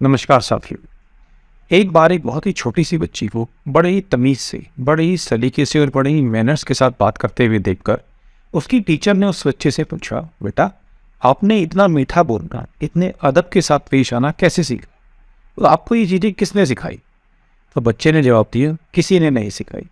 नमस्कार साथियों। एक बार एक बहुत ही छोटी सी बच्ची को बड़े ही तमीज़ से, बड़े ही सलीके से और बड़े ही मैनर्स के साथ बात करते हुए देखकर उसकी टीचर ने उस बच्चे से पूछा, बेटा आपने इतना मीठा बोलना, इतने अदब के साथ पेश आना कैसे सीखा? तो आपको ये चीज़ें किसने सिखाई? तो बच्चे ने जवाब दिया, किसी ने नहीं सिखाई।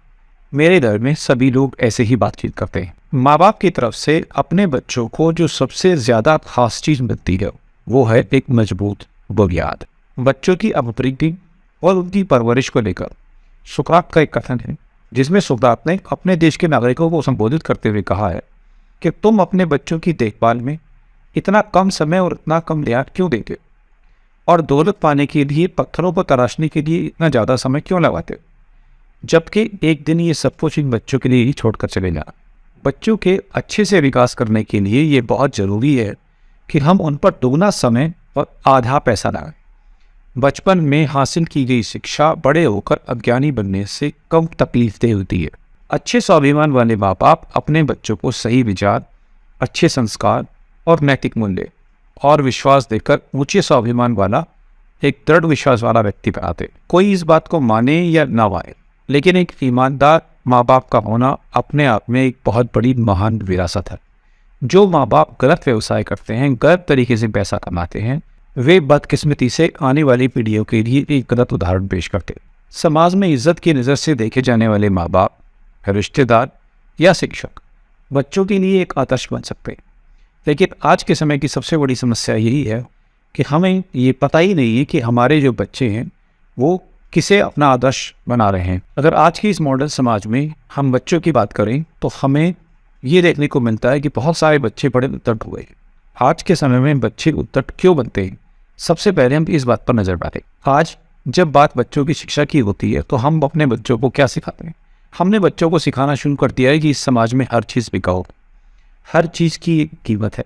मेरे घर में सभी लोग ऐसे ही बातचीत करते हैं। माँ बाप की तरफ से अपने बच्चों को जो सबसे ज़्यादा खास चीज़ मिलती है वो है एक मजबूत बुनियाद। बच्चों की अपब्रिंगिंग और उनकी परवरिश को लेकर सुकरात का एक कथन है, जिसमें सुकरात ने अपने देश के नागरिकों को संबोधित करते हुए कहा है कि तुम अपने बच्चों की देखभाल में इतना कम समय और इतना कम लिहाज क्यों देते हो, और दौलत पाने के लिए पत्थरों को तराशने के लिए इतना ज़्यादा समय क्यों लगाते हो, जबकि एक दिन ये सब कुछ इन बच्चों के लिए ही छोड़कर चले जाना। बच्चों के अच्छे से विकास करने के लिए ये बहुत ज़रूरी है कि हम उन पर दोगुना समय और आधा पैसा लगाएं। बचपन में हासिल की गई शिक्षा बड़े होकर अज्ञानी बनने से कम तकलीफदेह होती है। अच्छे स्वाभिमान वाले माँ बाप अपने बच्चों को सही विचार, अच्छे संस्कार और नैतिक मूल्य और विश्वास देकर ऊंचे स्वाभिमान वाला, एक दृढ़ विश्वास वाला व्यक्ति बनाते। कोई इस बात को माने या ना माने, लेकिन एक ईमानदार माँ बाप का होना अपने आप में एक बहुत बड़ी महान विरासत है। जो माँ बाप गलत व्यवसाय करते हैं, गलत तरीके से पैसा कमाते हैं, वे बदकिस्मती से आने वाली पीढ़ियों के लिए एक गलत उदाहरण पेश करते हैं। समाज में इज्जत की नज़र से देखे जाने वाले माँ बाप, रिश्तेदार या शिक्षक बच्चों के लिए एक आदर्श बन सकते हैं। लेकिन आज के समय की सबसे बड़ी समस्या यही है कि हमें ये पता ही नहीं है कि हमारे जो बच्चे हैं वो किसे अपना आदर्श बना रहे हैं। अगर आज की इस मॉडर्न समाज में हम बच्चों की बात करें तो हमें ये देखने को मिलता है कि बहुत सारे बच्चे बड़े उद्दंड हुए हैं। आज के समय में बच्चे उद्दंड क्यों बनते हैं? सबसे पहले हम इस बात पर नज़र डालें। आज जब बात बच्चों की शिक्षा की होती है तो हम अपने बच्चों को क्या सिखाते हैं? हमने बच्चों को सिखाना शुरू कर दिया है कि इस समाज में हर चीज़ बिकाऊ, हर चीज़ की एक कीमत है।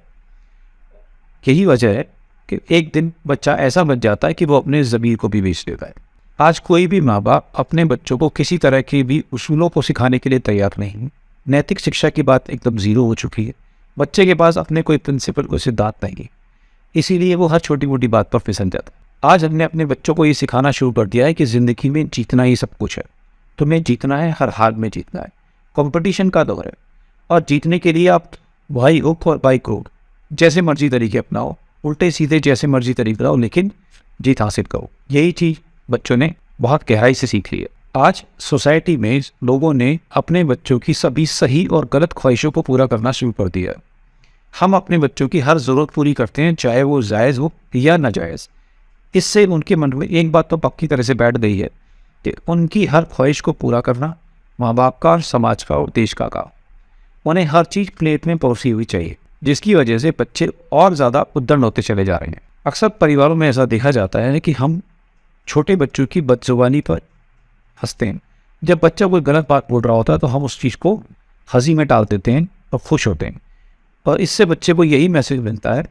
यही वजह है कि एक दिन बच्चा ऐसा बन जाता है कि वो अपने ज़मीर को भी बेच देता है। आज कोई भी माँ बाप अपने बच्चों को किसी तरह के भी उसूलों को सिखाने के लिए तैयार नहीं। नैतिक शिक्षा की बात एकदम ज़ीरो हो चुकी है। बच्चे के पास अपने कोई प्रिंसिपल, कोई सिद्धांत नहीं है, इसीलिए वो हर छोटी मोटी बात पर फिसल जाता है। आज हमने अपने बच्चों को ये सिखाना शुरू कर दिया है कि ज़िंदगी में जीतना ही सब कुछ है। तुम्हें जीतना है, हर हाल में जीतना है। कंपटीशन का दौर है और जीतने के लिए आप भाई हुक और बाई क्रूक जैसे मर्जी तरीके अपनाओ, उल्टे सीधे जैसे मर्जी तरीके अपनाओ, लेकिन जीत हासिल करो। यही चीज़ बच्चों ने बहुत गहराई से सीख ली है। आज सोसाइटी में लोगों ने अपने बच्चों की सभी सही और गलत ख्वाहिशों को पूरा करना शुरू कर दिया है। हम अपने बच्चों की हर ज़रूरत पूरी करते हैं, चाहे वो जायज़ हो या नाजायज़। इससे उनके मन में एक बात तो पक्की तरह से बैठ गई है कि उनकी हर ख्वाहिश को पूरा करना माँ बाप का, समाज का और देश का काम। उन्हें हर चीज़ प्लेट में परोसी हुई चाहिए, जिसकी वजह से बच्चे और ज़्यादा उद्दंड होते चले जा रहे हैं। अक्सर परिवारों में ऐसा देखा जाता है कि हम छोटे बच्चों की बदजुबानी पर हंसते हैं। जब बच्चा कोई गलत बात बोल रहा होता है तो हम उस चीज़ को हंसी में टाल देते हैं और खुश होते हैं, और इससे बच्चे को यही मैसेज मिलता है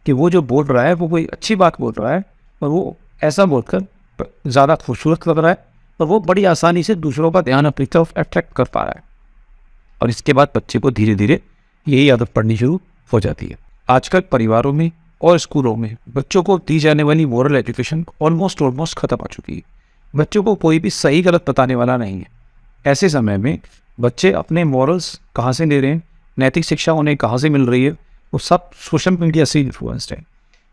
कि वो जो बोल रहा है वो कोई अच्छी बात बोल रहा है, और वो ऐसा बोलकर ज़्यादा खूबसूरत लग रहा है, और वो बड़ी आसानी से दूसरों का ध्यान अपनी तरफ अट्रैक्ट कर पा रहा है। और इसके बाद बच्चे को धीरे धीरे यही आदत पड़नी शुरू हो जाती है। आजकल परिवारों में और स्कूलों में बच्चों को दी जाने वाली मोरल एजुकेशन ऑलमोस्ट ख़त्म हो चुकी है। बच्चों को कोई भी सही गलत बताने वाला नहीं है। ऐसे समय में बच्चे अपने मॉरल्स कहाँ से ले रहे हैं, नैतिक शिक्षा उन्हें कहाँ से मिल रही है? वो सब सोशल मीडिया से इन्फ्लुएंस्ड है।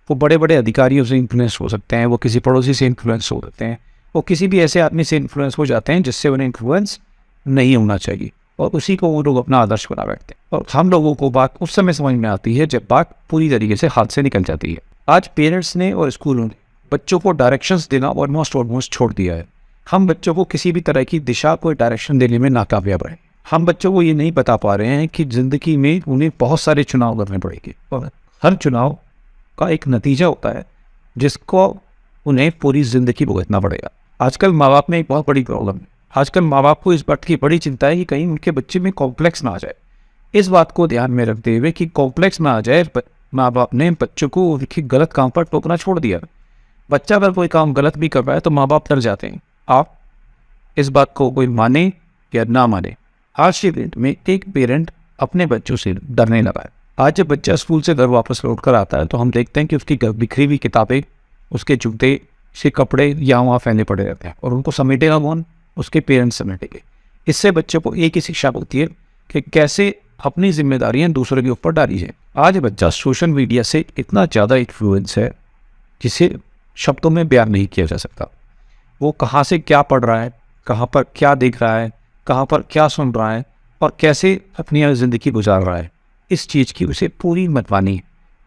वो बड़े बड़े अधिकारियों से इन्फ्लुएंस हो सकते हैं, वो किसी पड़ोसी से इन्फ्लुएंस हो सकते हैं, वो किसी भी ऐसे आदमी से इन्फ्लुएंस हो जाते हैं जिससे उन्हें इन्फ्लुएंस नहीं होना चाहिए, और उसी को वो लोग अपना आदर्श बना बैठते हैं। और हम लोगों को बात उस समय समझ में आती है जब बात पूरी तरीके से हाथ से निकल जाती है। आज पेरेंट्स ने और स्कूलों ने बच्चों को डायरेक्शंस देना ऑलमोस्ट छोड़ दिया है। हम बच्चों को किसी भी तरह की दिशा, कोई डायरेक्शन देने में नाकामयाब रहे। हम बच्चों को ये नहीं बता पा रहे हैं कि ज़िंदगी में उन्हें बहुत सारे चुनाव करने पड़ेंगे, और हर चुनाव का एक नतीजा होता है जिसको उन्हें पूरी ज़िंदगी भुगतना पड़ेगा। आजकल माँ बाप में एक बहुत बड़ी प्रॉब्लम है। आजकल माँ बाप को इस बात की बड़ी चिंता है कि कहीं उनके बच्चे में कॉम्प्लेक्स ना आ जाए। इस बात को ध्यान में रखते हुए कि कॉम्प्लेक्स ना आ जाए, माँ बाप ने बच्चों को उनके गलत काम पर टोकना छोड़ दिया। बच्चा अगर कोई काम गलत भी कर रहा है तो माँ बाप डर जाते हैं। आप इस बात को कोई माने या ना माने, आज के डेट में एक पेरेंट अपने बच्चों से डरने लगा है। आज जब बच्चा स्कूल से घर वापस लौट कर आता है तो हम देखते हैं कि उसकी बिखरी हुई किताबें, उसके जूते से कपड़े यहाँ वहाँ फैले पड़े रहते हैं और उनको समेटेगा कौन? उसके पेरेंट्स समेटेंगे। इससे बच्चे को एक ही शिक्षा मिलती है कि कैसे अपनी जिम्मेदारियां दूसरों के ऊपर डाली जाए। आज बच्चा सोशल मीडिया से इतना ज़्यादा इन्फ्लुएंस है जिसे शब्दों में बयान नहीं किया जा सकता। वो कहाँ से क्या पढ़ रहा है, कहाँ पर क्या देख रहा है, कहाँ पर क्या सुन रहा है और कैसे अपनी ज़िंदगी गुजार रहा है, इस चीज़ की उसे पूरी मनमानी है।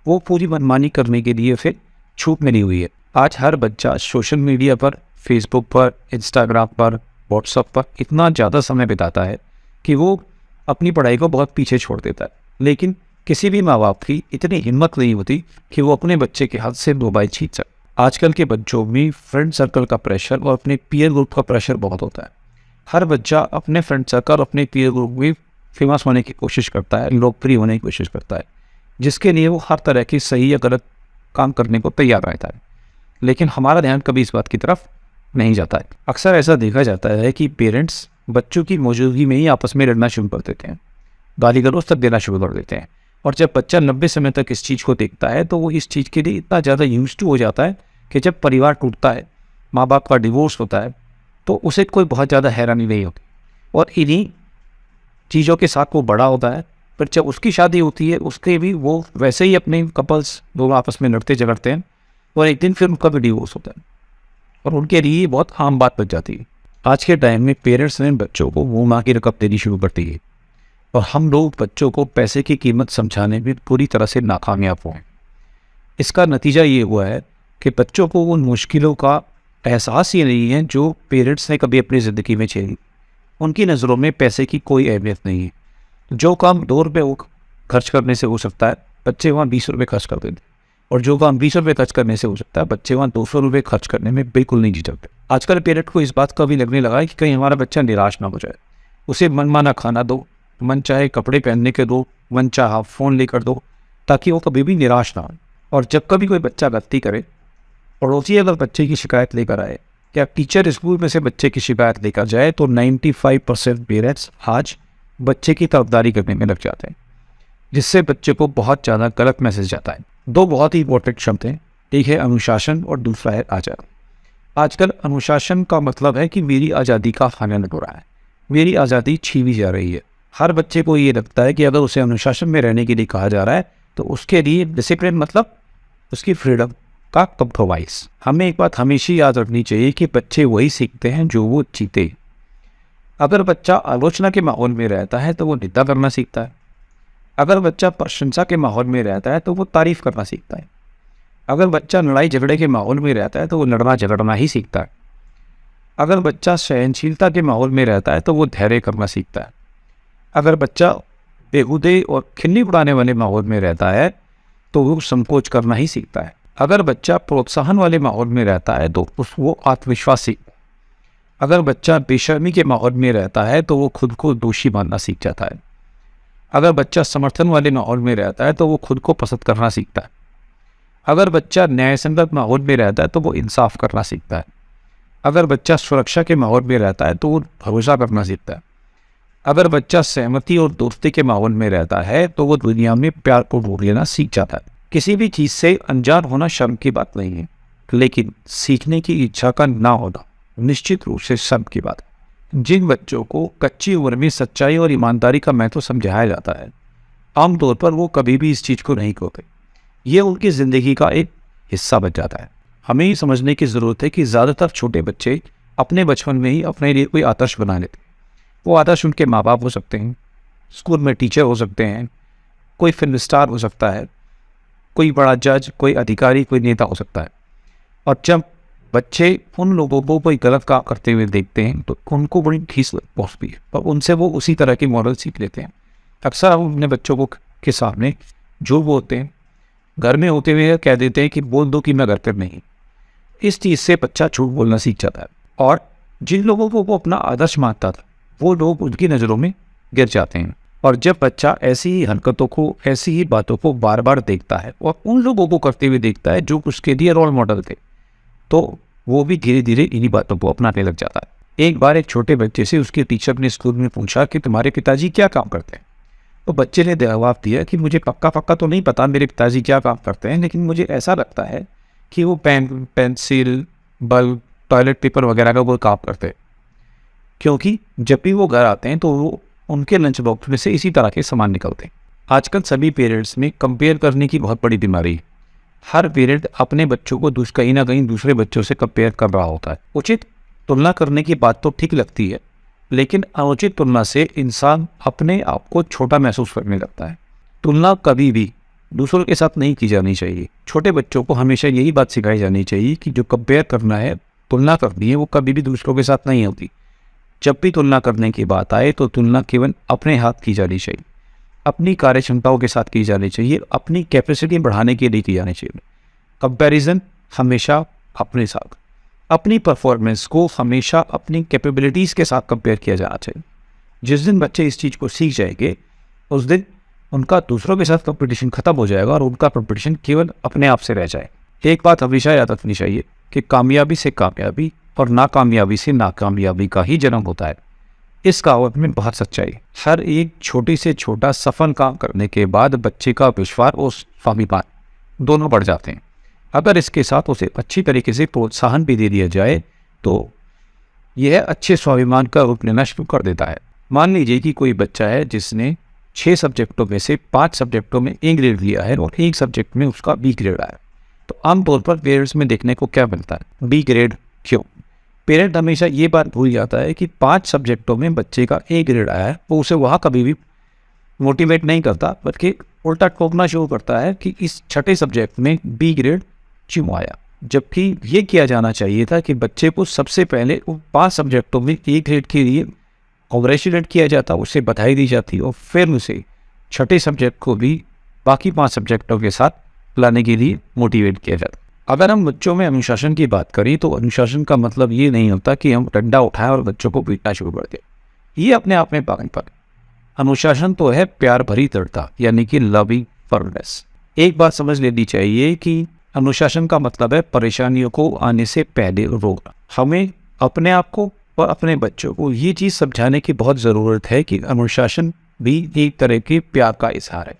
वो पूरी मनमानी करने के लिए फिर छूट मिली हुई है। आज हर बच्चा सोशल मीडिया पर, फेसबुक पर, इंस्टाग्राम पर, व्हाट्सएप पर इतना ज़्यादा समय बिताता है कि वो अपनी पढ़ाई को बहुत पीछे छोड़ देता है। लेकिन किसी भी माँ बाप की इतनी हिम्मत नहीं होती कि वो अपने बच्चे के हाथ से मोबाइल छीन सके। आजकल के बच्चों में फ्रेंड सर्कल का प्रेशर और अपने पीयर ग्रुप का प्रेशर बहुत होता है। हर बच्चा अपने फ्रेंड सर्कल, अपने पीयर ग्रुप में फेमस होने की कोशिश करता है, लोकप्रिय होने की कोशिश करता है, जिसके लिए वो हर तरह की सही या गलत काम करने को तैयार रहता है। लेकिन हमारा ध्यान कभी इस बात की तरफ नहीं जाता है। अक्सर ऐसा देखा जाता है कि पेरेंट्स बच्चों की मौजूदगी में ही आपस में लड़ना शुरू कर देते हैं, गाली गलौज तक देना शुरू कर देते हैं। और जब बच्चा लंबे समय तक इस चीज़ को देखता है तो वो इस चीज़ के लिए इतना ज़्यादा यूज्ड टू हो जाता है कि जब परिवार टूटता है, माँ बाप का डिवोर्स होता है, तो उसे कोई बहुत ज़्यादा हैरानी नहीं होती और इन्हीं चीज़ों के साथ वो बड़ा होता है। पर जब उसकी शादी होती है उसके भी वो वैसे ही अपने कपल्स दोनों आपस में लड़ते झगड़ते हैं और एक दिन फिर उनका भी डिवोर्स होता है और उनके लिए ये बहुत आम बात बन जाती है। आज के टाइम में पेरेंट्स ने बच्चों को मुँह माँ की रकम देनी शुरू कर दी है और हम लोग बच्चों को पैसे की कीमत समझाने में पूरी तरह से नाकामयाब हुए हैं। इसका नतीजा ये हुआ है कि बच्चों को उन मुश्किलों का एहसास ही नहीं है जो पेरेंट्स ने कभी अपनी ज़िंदगी में झेली। उनकी नज़रों में पैसे की कोई अहमियत नहीं है। जो काम 2 रुपये वो खर्च करने से हो सकता है, बच्चे वहाँ 20 रुपये खर्च कर देते, और जो काम 20 रुपये खर्च करने से हो सकता है, बच्चे वहाँ 200 रुपये खर्च करने में बिल्कुल नहीं झिझकते। आजकल पेरेंट को इस बात का भी लगने लगा है कि कहीं हमारा बच्चा निराश ना हो जाए। उसे मनमाना खाना दो, मन चाहे कपड़े पहनने के दो, मन चाहा फ़ोन लेकर दो, ताकि वो कभी भी निराश ना हो। और जब कभी कोई बच्चा गलती करे, पड़ोसी अगर बच्चे की शिकायत लेकर आए या टीचर स्कूल में से बच्चे की शिकायत लेकर जाए, तो 95% पेरेंट्स आज बच्चे की तरफदारी करने में लग जाते हैं, जिससे बच्चे को बहुत ज़्यादा गलत मैसेज जाता है। 2 बहुत ही इंपॉर्टेंट शब्द हैं, एक है अनुशासन और दूसरा है आज़ादी। आजकल अनुशासन का मतलब है कि मेरी आज़ादी का हनन हो रहा है, मेरी आज़ादी छीनी जा रही है। हर बच्चे को ये लगता है कि अगर उसे अनुशासन में रहने के लिए कहा जा रहा है तो उसके लिए डिसिप्लिन मतलब उसकी फ्रीडम का कंप्रोमाइज़। हमें एक बात हमेशा याद रखनी चाहिए कि बच्चे वही सीखते हैं जो वो जीते। अगर बच्चा आलोचना के माहौल में रहता है तो वो निंदा करना सीखता है। अगर बच्चा प्रशंसा के माहौल में रहता है तो वो तारीफ़ करना सीखता है। अगर बच्चा लड़ाई झगड़े के माहौल में रहता है तो वो लड़ना झगड़ना ही सीखता है। अगर बच्चा सहनशीलता के माहौल में रहता है तो वो धैर्य करना सीखता है। अगर बच्चा बेहूदे और खिल्ली उड़ाने वाले माहौल में रहता है तो वो संकोच करना ही सीखता है। अगर बच्चा प्रोत्साहन वाले माहौल में रहता है तो वो आत्मविश्वास सीखता है। अगर बच्चा बेशर्मी के माहौल में रहता है तो वो खुद को दोषी मानना सीख जाता है। अगर बच्चा समर्थन वाले माहौल में रहता है तो वो खुद को पसंद करना सीखता है। अगर बच्चा न्यायसंगत माहौल में रहता है तो वो इंसाफ करना सीखता है। अगर बच्चा सुरक्षा के माहौल में रहता है तो वो भरोसा करना सीखता है। अगर बच्चा सहमति और दोस्ती के माहौल में रहता है तो वो दुनिया में प्यार को ढूंढ लेना सीख जाता है। किसी भी चीज़ से अनजान होना शर्म की बात नहीं है, लेकिन सीखने की इच्छा का ना होना निश्चित रूप से शर्म की बात है। जिन बच्चों को कच्ची उम्र में सच्चाई और ईमानदारी का महत्व समझाया जाता है, आमतौर पर वो कभी भी इस चीज़ को नहीं खोते। ये उनकी ज़िंदगी का एक हिस्सा बन जाता है। हमें ये समझने की ज़रूरत है कि ज़्यादातर छोटे बच्चे अपने बचपन में ही अपने लिए कोई आदर्श बना लेते हैं। वो आदर्श उनके माँ बाप हो सकते हैं, स्कूल में टीचर हो सकते हैं, कोई फिल्म स्टार हो सकता है, कोई बड़ा जज, कोई अधिकारी, कोई नेता हो सकता है। और जब बच्चे उन लोगों को कोई गलत काम करते हुए देखते हैं तो उनको बड़ी ठेस पहुँचती है और उनसे वो उसी तरह की मॉडल सीख लेते हैं। अक्सर हम अपने बच्चों को के सामने जो बोलते हैं, घर में होते हुए कह देते हैं कि बोल दो कि मैं घर पर नहीं। इस चीज़ से बच्चा झूठ बोलना सीख जाता है और जिन लोगों को वो अपना आदर्श मानता था वो लोग उनकी नज़रों में गिर जाते हैं। और जब बच्चा ऐसी ही हरकतों को, ऐसी ही बातों को बार बार देखता है और उन लोगों को करते हुए देखता है जो उसके लिए रोल मॉडल थे, तो वो भी धीरे धीरे इन्हीं बातों को अपनाने लग जाता है। एक बार एक छोटे बच्चे से उसके टीचर ने स्कूल में पूछा कि तुम्हारे पिताजी क्या काम करते हैं। तो बच्चे ने जवाब दिया कि मुझे पक्का तो नहीं पता मेरे पिताजी क्या काम करते हैं, लेकिन मुझे ऐसा लगता है कि वो pen, pencil, bulb, toilet paper वगैरह का वो काम करते हैं, क्योंकि जब भी वो घर आते हैं तो वो उनके लंच बॉक्स में से इसी तरह के सामान निकलते हैं। आजकल सभी पेरेंट्स में कंपेयर करने की बहुत बड़ी बीमारी है। हर पेरेंट अपने बच्चों को कहीं ना कहीं दूसरे बच्चों से कंपेयर कर रहा होता है। उचित तुलना करने की बात तो ठीक लगती है, लेकिन अनुचित तुलना से इंसान अपने आप को छोटा महसूस करने लगता है। तुलना कभी भी दूसरों के साथ नहीं की जानी चाहिए। छोटे बच्चों को हमेशा यही बात सिखाई जानी चाहिए कि जो कंपेयर करना है, तुलना करनी है, वो कभी भी दूसरों के साथ नहीं होती। जब भी तुलना करने की बात आए तो तुलना केवल अपने हाथ की जानी चाहिए, अपनी कार्य क्षमताओं के साथ की जानी चाहिए, अपनी कैपेसिटी बढ़ाने के लिए की जानी चाहिए। कंपैरिजन हमेशा अपने साथ, अपनी परफॉर्मेंस को हमेशा अपनी कैपेबिलिटीज़ के साथ कंपेयर किया जाना चाहिए। जिस दिन बच्चे इस चीज़ को सीख जाएंगे, उस दिन उनका दूसरों के साथ कंपटीशन खत्म हो जाएगा और उनका कंपटीशन केवल अपने आप से रह जाए। एक बात हमेशा याद रखनी चाहिए कि कामयाबी से कामयाबी और नाकामयाबी से नाकामयाबी का ही जन्म होता है। इस कहावत में बहुत सच्चाई है। हर एक छोटी से छोटा सफल काम करने के बाद बच्चे का विश्वास और स्वाभिमान दोनों बढ़ जाते हैं। अगर इसके साथ उसे अच्छी तरीके से प्रोत्साहन भी दे दिया जाए तो यह अच्छे स्वाभिमान का रूप लेना शुरू कर देता है। मान लीजिए कि कोई बच्चा है जिसने 6 सब्जेक्टों में से 5 सब्जेक्टों में A ग्रेड लिया है और एक सब्जेक्ट में उसका B ग्रेड आया, तो आमतौर पर पेरेंट्स में देखने को क्या मिलता है? B ग्रेड क्यों? पेरेंट हमेशा ये बात भूल जाता है कि 5 सब्जेक्टों में बच्चे का A ग्रेड आया है, वो उसे वहाँ कभी भी मोटिवेट नहीं करता, बल्कि उल्टा टोकना शुरू करता है कि इस छठे सब्जेक्ट में B ग्रेड क्यों आया। जबकि ये किया जाना चाहिए था कि बच्चे को सबसे पहले उन 5 सब्जेक्टों में A ग्रेड के लिए कॉन्ग्रेचुलेट किया जाता, उसे बधाई दी जाती और फिर उसे छठे सब्जेक्ट को भी बाकी 5 सब्जेक्टों के साथ लाने के लिए मोटिवेट किया जाता। अगर हम बच्चों में अनुशासन की बात करें तो अनुशासन का मतलब ये नहीं होता कि हम डंडा उठाएं और बच्चों को पीटना शुरू कर दें। ये अपने आप में पागलपन है। अनुशासन तो है प्यार भरी दृढ़ता, यानी कि लविंग फर्मनेस। एक बात समझ लेनी चाहिए कि अनुशासन का मतलब है परेशानियों को आने से पहले रोकना। हमें अपने आप को और अपने बच्चों को ये चीज़ समझाने की बहुत ज़रूरत है कि अनुशासन भी एक तरह के प्यार का इजहार है।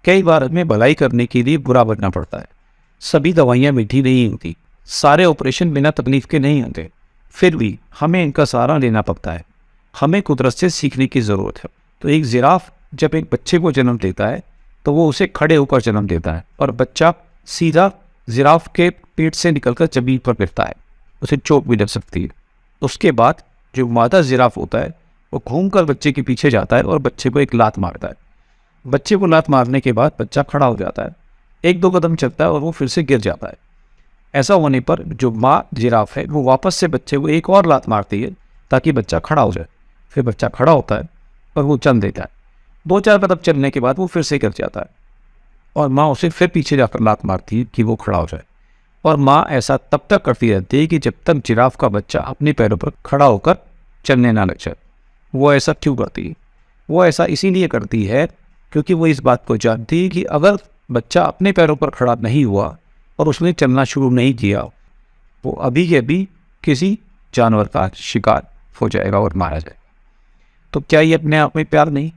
कई बार हमें भलाई करने के लिए बुरा बनना पड़ता है। सभी दवाइयाँ मीठी नहीं होती, सारे ऑपरेशन बिना तकलीफ के नहीं होते, फिर भी हमें इनका सहारा लेना पड़ता है। हमें कुदरत से सीखने की ज़रूरत है। तो एक जिराफ जब एक बच्चे को जन्म देता है तो वो उसे खड़े होकर जन्म देता है और बच्चा सीधा जिराफ के पेट से निकलकर जमीन पर गिरता है, उसे चोट भी लग सकती है। उसके बाद जो मादा जिराफ होता है वो घूमकर बच्चे के पीछे जाता है और बच्चे को एक लात मारता है। बच्चे को लात मारने के बाद बच्चा खड़ा हो जाता है, 1-2 कदम चलता है और वो फिर से गिर जाता है। ऐसा होने पर जो माँ जिराफ है वो वापस से बच्चे को एक और लात मारती है ताकि बच्चा खड़ा हो जाए। फिर बच्चा खड़ा होता है और वो चल देता है। 2-4 कदम चलने के बाद वो फिर से गिर जाता है और माँ उसे फिर पीछे जाकर लात मारती है कि वो खड़ा हो जाए। और माँ ऐसा तब तक करती रहती है कि जब तक जिराफ का बच्चा अपने पैरों पर खड़ा होकर चलने ना लग जाए। वो ऐसा क्यों करती है? वो ऐसा इसीलिए करती है क्योंकि वो इस बात को जानती है कि अगर बच्चा अपने पैरों पर खड़ा नहीं हुआ और उसने चलना शुरू नहीं किया, वो अभी के अभी किसी जानवर का शिकार हो जाएगा और मारा जाएगा। तो क्या ये अपने आप में प्यार नहीं?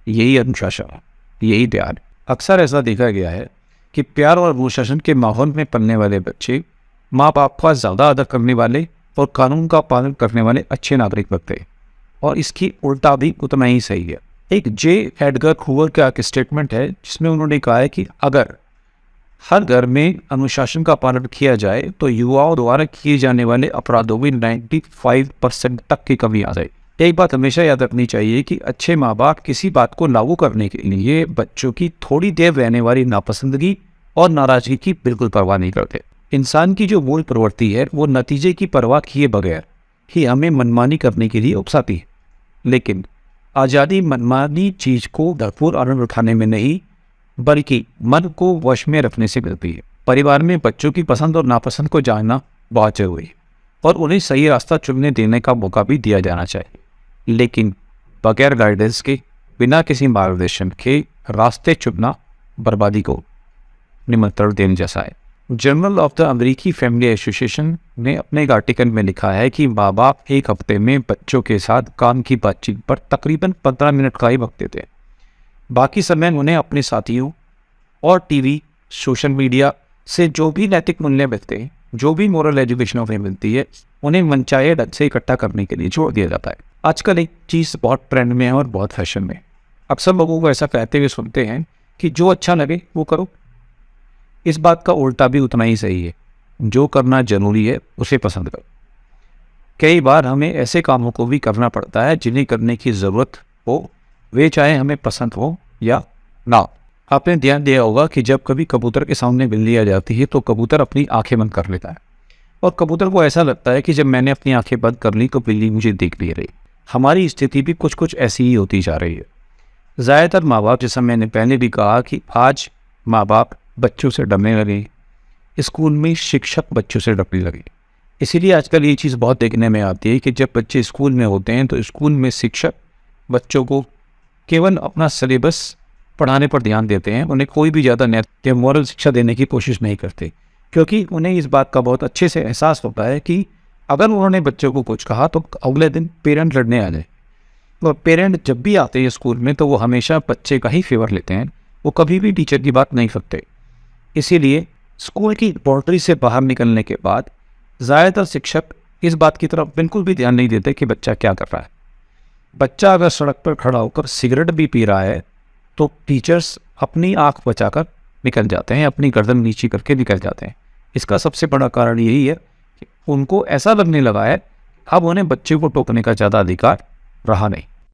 यही अनुशासन है, यही प्यार। अक्सर ऐसा देखा गया है कि प्यार और अनुशासन के माहौल में पलने वाले बच्चे माँ बाप का ज़्यादा आदर करने वाले और कानून का पालन करने वाले अच्छे नागरिक बनते हैं, और इसकी उल्टा भी उतना ही सही है। एक जे एडगर हूवर का एक स्टेटमेंट है जिसमें उन्होंने कहा है कि अगर हर घर में अनुशासन का पालन किया जाए तो युवाओं द्वारा किए जाने वाले अपराधों में 95% तक की कमी आ जाए। एक बात हमेशा याद रखनी चाहिए कि अच्छे माँ बाप किसी बात को लागू करने के लिए बच्चों की थोड़ी देर रहने वाली नापसंदगी और नाराजगी की बिल्कुल परवाह नहीं करते। इंसान की जो मूल प्रवृत्ति है वो नतीजे की परवाह किए बगैर ही हमें मनमानी करने के लिए उकसाती है, लेकिन आज़ादी मनमानी चीज को भरपूर आनंद उठाने में नहीं बल्कि मन को वश में रखने से मिलती है। परिवार में बच्चों की पसंद और नापसंद को जानना बहुत जरूरी है और उन्हें सही रास्ता चुनने देने का मौका भी दिया जाना चाहिए, लेकिन बगैर गाइडेंस के, बिना किसी मार्गदर्शन के रास्ते चुनना बर्बादी को निमंत्रण देने जैसा है। जर्नल ऑफ द अमेरिकी फैमिली एसोसिएशन ने अपने एक आर्टिकल में लिखा है कि माँ बाप एक हफ्ते में बच्चों के साथ काम की बातचीत पर तकरीबन 15 मिनट का ही वक्त देते हैं। बाकी समय उन्हें अपने साथियों और टीवी, सोशल मीडिया से जो भी नैतिक मूल्य मिलते हैं जो भी मोरल एजुकेशन उन्हें मिलती है उन्हें मनचाहे ढंग से इकट्ठा करने के लिए छोड़ दिया जाता है। आजकल एक चीज़ बहुत ट्रेंड में है और बहुत फैशन में। अक्सर लोगों को ऐसा कहते हुए सुनते हैं कि जो अच्छा लगे वो करो। इस बात का उल्टा भी उतना ही सही है, जो करना जरूरी है उसे पसंद करो। कई बार हमें ऐसे कामों को भी करना पड़ता है जिन्हें करने की ज़रूरत हो, वे चाहे हमें पसंद हो या ना। आपने ध्यान दिया होगा कि जब कभी कबूतर के सामने बिल्ली आ जाती है तो कबूतर अपनी आंखें बंद कर लेता है और कबूतर को ऐसा लगता है कि जब मैंने अपनी आंखें बंद कर ली तो बिल्ली मुझे देख नहीं रही। हमारी स्थिति भी कुछ कुछ ऐसी ही होती जा रही है। ज़्यादातर माँ बाप, जैसा मैंने पहले भी कहा कि आज माँ बाप बच्चों से डरने लगे, स्कूल में शिक्षक बच्चों से डरने लगे। इसीलिए आजकल ये चीज़ बहुत देखने में आती है कि जब बच्चे स्कूल में होते हैं तो स्कूल में शिक्षक बच्चों को केवल अपना सिलेबस पढ़ाने पर ध्यान देते हैं, उन्हें कोई भी ज़्यादा नैतिक या मॉरल शिक्षा देने की कोशिश नहीं करते, क्योंकि उन्हें इस बात का बहुत अच्छे से एहसास होता है कि अगर उन्होंने बच्चों को कुछ कहा तो अगले दिन पेरेंट लड़ने आ जाए। और पेरेंट जब भी आते हैं स्कूल में तो वो हमेशा बच्चे का ही फेवर लेते हैं, वो कभी भी टीचर की बात नहीं करते। इसीलिए स्कूल की बाउंड्री से बाहर निकलने के बाद ज़्यादातर शिक्षक इस बात की तरफ बिल्कुल भी ध्यान नहीं देते कि बच्चा क्या कर रहा है। बच्चा अगर सड़क पर खड़ा होकर सिगरेट भी पी रहा है तो टीचर्स अपनी आंख बचाकर निकल जाते हैं, अपनी गर्दन नीची करके निकल जाते हैं। इसका सबसे बड़ा कारण यही है कि उनको ऐसा लगने लगा है अब उन्हें बच्चे को टोकने का ज़्यादा अधिकार रहा नहीं।